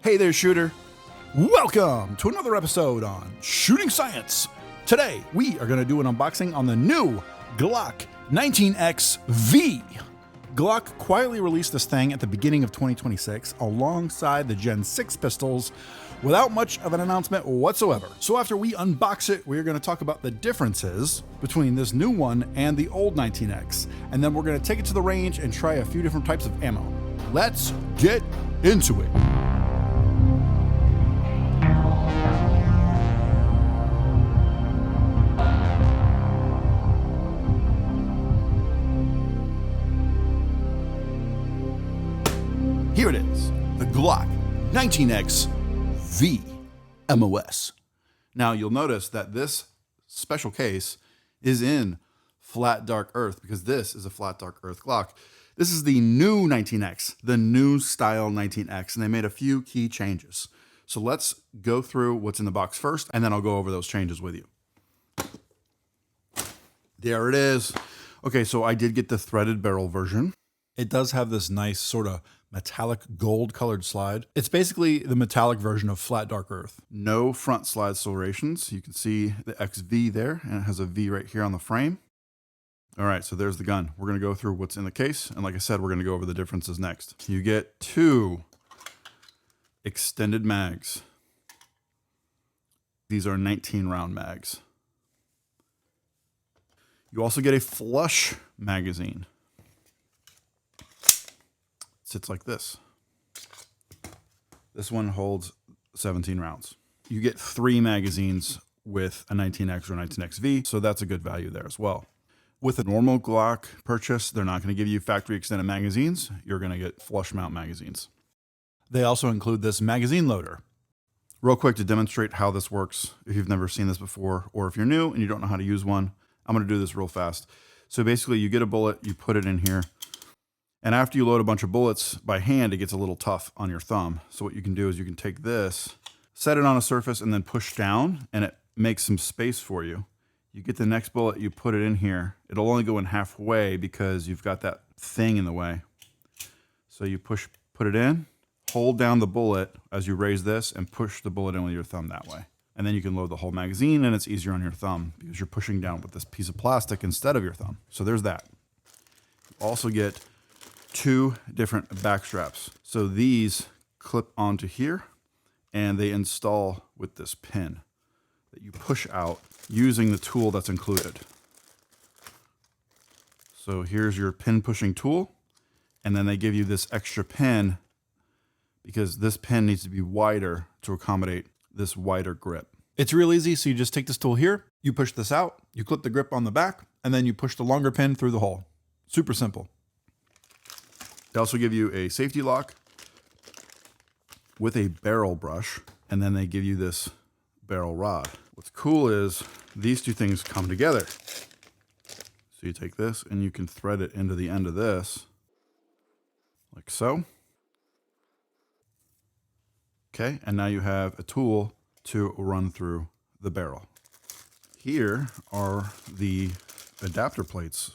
Hey there, shooter. Welcome to another episode on Shooting Science. Today, we are going to do an unboxing on the new Glock 19XV. Glock quietly released this thing at the beginning of 2026 alongside the Gen6 pistols without much of an announcement whatsoever. So after we unbox it, we're going to talk about the differences between this new one and the old 19X. And then we're going to take it to the range and try a few different types of ammo. Let's get into it. Here it is, the Glock 19XV MOS. Now you'll notice that this special case is in flat dark earth because this is a flat dark earth Glock. This is the new 19X, the new style 19X, and they made a few key changes. So let's go through what's in the box first, and then I'll go over those changes with you. There it is. Okay, so I did get the threaded barrel version. It does have this nice sort of metallic gold colored slide. It's basically the metallic version of flat dark earth. No front slide serrations. You can see the XV there, and it has a V right here on the frame. All right, so there's the gun. We're gonna go through what's in the case, and like I said, we're gonna go over the differences next. You get 2 extended mags. These are 19 round mags. You also get a flush magazine. Sits like this. This one holds 17 rounds. You get 3 magazines with a 19X or 19XV, so that's a good value there as well. With a normal Glock purchase, they're not going to give you factory extended magazines. You're going to get flush mount magazines. They also include this magazine loader. Real quick to demonstrate how this works, if you've never seen this before, or if you're new and you don't know how to use one, I'm going to do this real fast. So basically you get a bullet, you put it in here, and after you load a bunch of bullets by hand, it gets a little tough on your thumb. So what you can do is you can take this, set it on a surface, and then push down, and it makes some space for you. You get the next bullet, you put it in here. It'll only go in halfway because you've got that thing in the way. So you put it in, hold down the bullet as you raise this, and push the bullet in with your thumb that way. And then you can load the whole magazine, and it's easier on your thumb because you're pushing down with this piece of plastic instead of your thumb. So there's that. You also get 2 different back straps. So these clip onto here and they install with this pin that you push out using the tool that's included. So here's your pin pushing tool, and then they give you this extra pin because this pin needs to be wider to accommodate this wider grip. It's real easy. So you just take this tool here, you push this out, you clip the grip on the back, and then you push the longer pin through the hole. Super simple. They also give you a safety lock with a barrel brush, and then they give you this barrel rod. What's cool is these 2 things come together. So you take this and you can thread it into the end of this, like so. Okay, and now you have a tool to run through the barrel. Here are the adapter plates.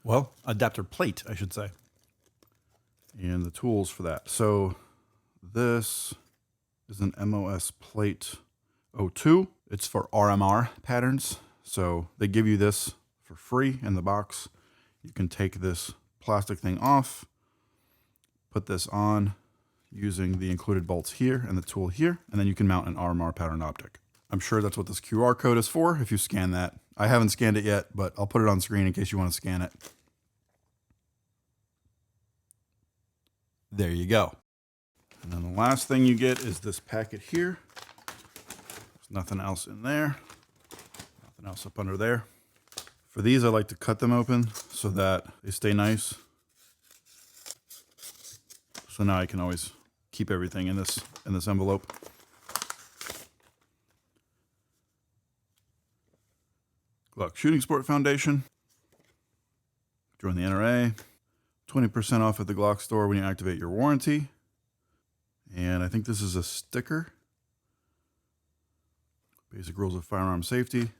Well, adapter plate, I should say. And the tools for that. So this is an MOS plate 02. It's for RMR patterns. So they give you this for free in the box. You can take this plastic thing off, put this on using the included bolts here and the tool here, and then you can mount an RMR pattern optic. I'm sure that's what this QR code is for if you scan that. I haven't scanned it yet, but I'll put it on screen in case you want to scan it. There you go. And then the last thing you get is this packet here. There's nothing else in there. Nothing else up under there. For these, I like to cut them open so that they stay nice. So now I can always keep everything in this envelope. Glock Shooting Sport Foundation. Join the NRA. 20% off at the Glock store when you activate your warranty. And I think this is a sticker. Basic rules of firearm safety.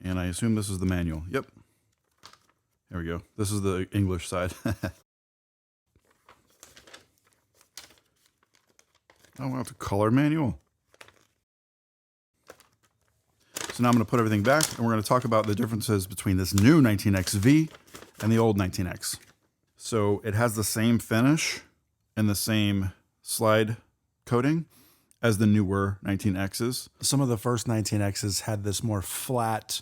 And I assume this is the manual. Yep. There we go. This is the English side. Oh, wow, it's a color manual. So now I'm going to put everything back, and we're going to talk about the differences between this new 19XV and the old 19X. So it has the same finish and the same slide coating as the newer 19Xs. Some of the first 19Xs had this more flat,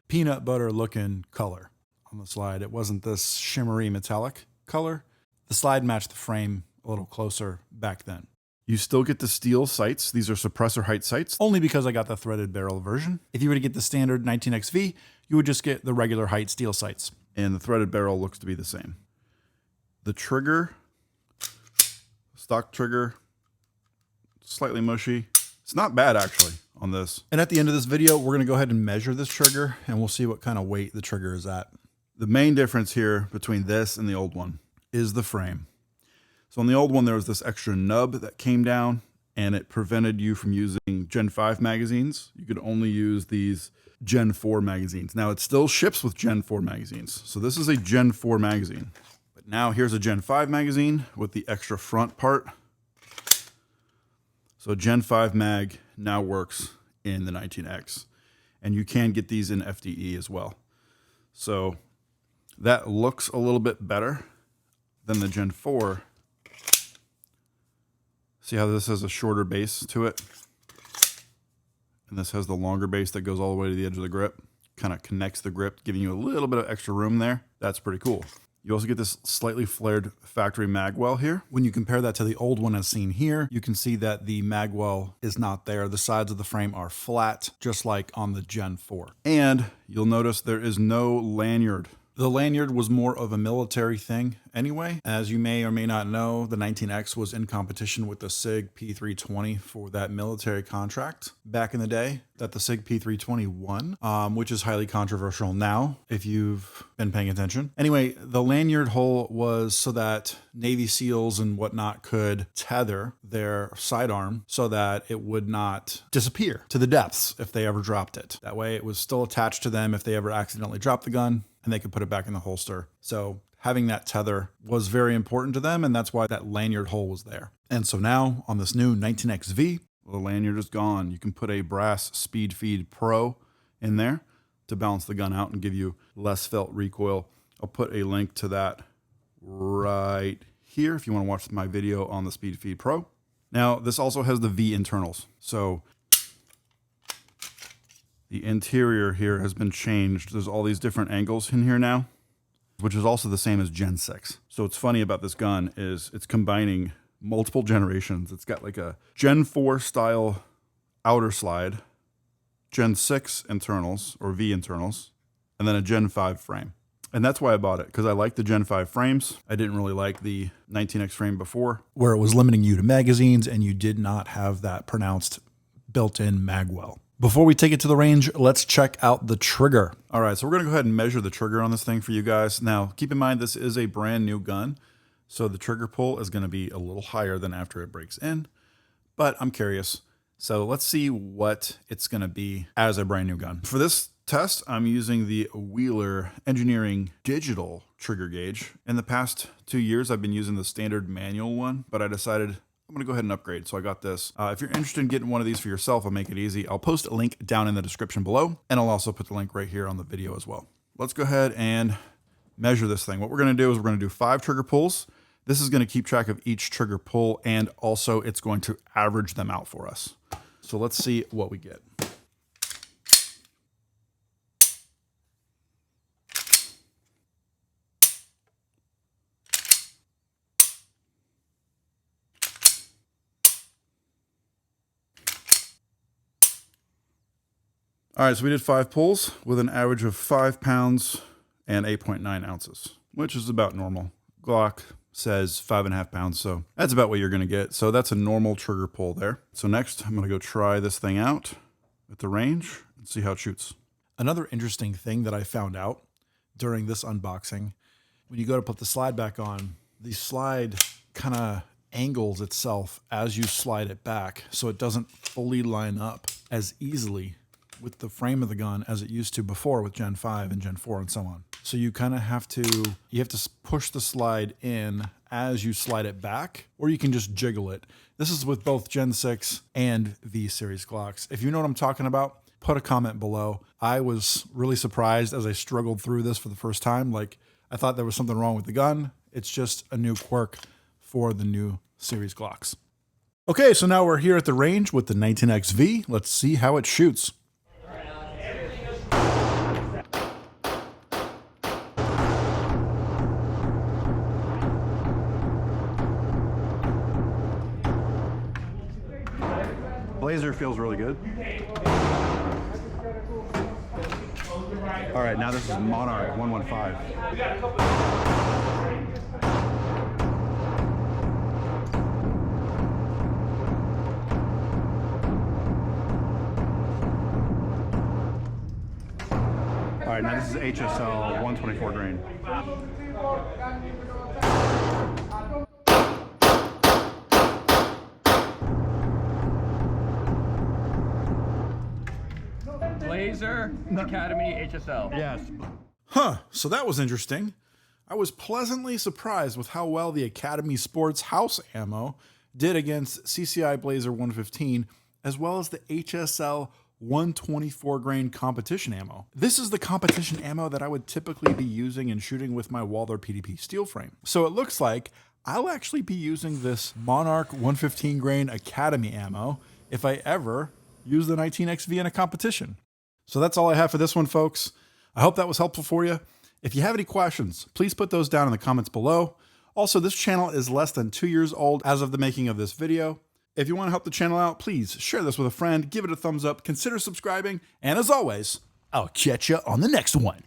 peanut butter looking color on the slide. It wasn't this shimmery metallic color. The slide matched the frame a little closer back then. You still get the steel sights. These are suppressor height sights, only because I got the threaded barrel version. If you were to get the standard 19XV, you would just get the regular height steel sights. And the threaded barrel looks to be the same. The trigger, stock trigger, slightly mushy. It's not bad actually on this. And at the end of this video, we're gonna go ahead and measure this trigger and we'll see what kind of weight the trigger is at. The main difference here between this and the old one is the frame. So on the old one, there was this extra nub that came down and it prevented you from using Gen 5 magazines. You could only use these Gen 4 magazines. Now it still ships with Gen 4 magazines. So this is a Gen 4 magazine. But now here's a Gen 5 magazine with the extra front part. So Gen 5 mag now works in the 19X. And you can get these in FDE as well. So that looks a little bit better than the Gen 4. See how this has a shorter base to it? And this has the longer base that goes all the way to the edge of the grip. Kind of connects the grip, giving you a little bit of extra room there. That's pretty cool. You also get this slightly flared factory magwell here. When you compare that to the old one as seen here, you can see that the magwell is not there. The sides of the frame are flat, just like on the Gen 4. And you'll notice there is no lanyard. The lanyard was more of a military thing anyway. As you may or may not know, the 19X was in competition with the Sig P320 for that military contract back in the day that the Sig P320 won, which is highly controversial now if you've been paying attention. Anyway, the lanyard hole was so that Navy SEALs and whatnot could tether their sidearm so that it would not disappear to the depths if they ever dropped it. That way it was still attached to them if they ever accidentally dropped the gun, and they could put it back in the holster. So having that tether was very important to them, and that's why that lanyard hole was there. And so now on this new 19XV, the lanyard is gone. You can put a brass Speed Feed Pro in there to balance the gun out and give you less felt recoil. I'll put a link to that right here if you want to watch my video on the Speed Feed Pro. Now, this also has the V internals. So the interior here has been changed. There's all these different angles in here now, which is also the same as Gen 6. So what's funny about this gun is it's combining multiple generations. It's got like a Gen 4 style outer slide, Gen 6 internals or V internals, and then a Gen 5 frame. And that's why I bought it, because I like the Gen 5 frames. I didn't really like the 19X frame before, where it was limiting you to magazines and you did not have that pronounced built-in magwell. Before we take it to the range, let's check out the trigger. All right, so we're gonna go ahead and measure the trigger on this thing for you guys. Now, keep in mind, this is a brand new gun, so the trigger pull is gonna be a little higher than after it breaks in, but I'm curious. So let's see what it's gonna be as a brand new gun. For this test, I'm using the Wheeler Engineering digital trigger gauge. In the past 2 years, I've been using the standard manual one, but I decided I'm gonna go ahead and upgrade. So I got this. If you're interested in getting one of these for yourself, I'll make it easy. I'll post a link down in the description below, and I'll also put the link right here on the video as well. Let's go ahead and measure this thing. What we're gonna do is we're gonna do 5 trigger pulls. This is gonna keep track of each trigger pull, and also it's going to average them out for us. So let's see what we get. All right, so we did 5 pulls with an average of 5 pounds and 8.9 ounces, which is about normal. Glock says 5.5 pounds, so that's about what you're gonna get. So that's a normal trigger pull there. So next, I'm gonna go try this thing out at the range and see how it shoots. Another interesting thing that I found out during this unboxing, when you go to put the slide back on, the slide kind of angles itself as you slide it back, so it doesn't fully line up as easily with the frame of the gun as it used to before with Gen 5 and Gen 4 and so on. So you kind of have to push the slide in as you slide it back, or you can just jiggle it. This is with both Gen 6 and V series Glocks. If you know what I'm talking about, put a comment below. I was really surprised as I struggled through this for the first time. Like, I thought there was something wrong with the gun. It's just a new quirk for the new series Glocks. Okay, so now we're here at the range with the 19XV. Let's see how it shoots. Blazer feels really good. All right, now this is Monarch 115. All right, now this is HSL 124 grain. Blazer Academy HSL. Yes. Huh, so that was interesting. I was pleasantly surprised with how well the Academy Sports House ammo did against CCI Blazer 115, as well as the HSL 124 grain competition ammo. This is the competition ammo that I would typically be using and shooting with my Walther PDP steel frame. So it looks like I'll actually be using this Monarch 115 grain Academy ammo if I ever use the 19XV in a competition. So that's all I have for this one, folks. I hope that was helpful for you. If you have any questions, please put those down in the comments below. Also, this channel is less than 2 years old as of the making of this video. If you want to help the channel out, please share this with a friend, give it a thumbs up, consider subscribing, and as always, I'll catch you on the next one.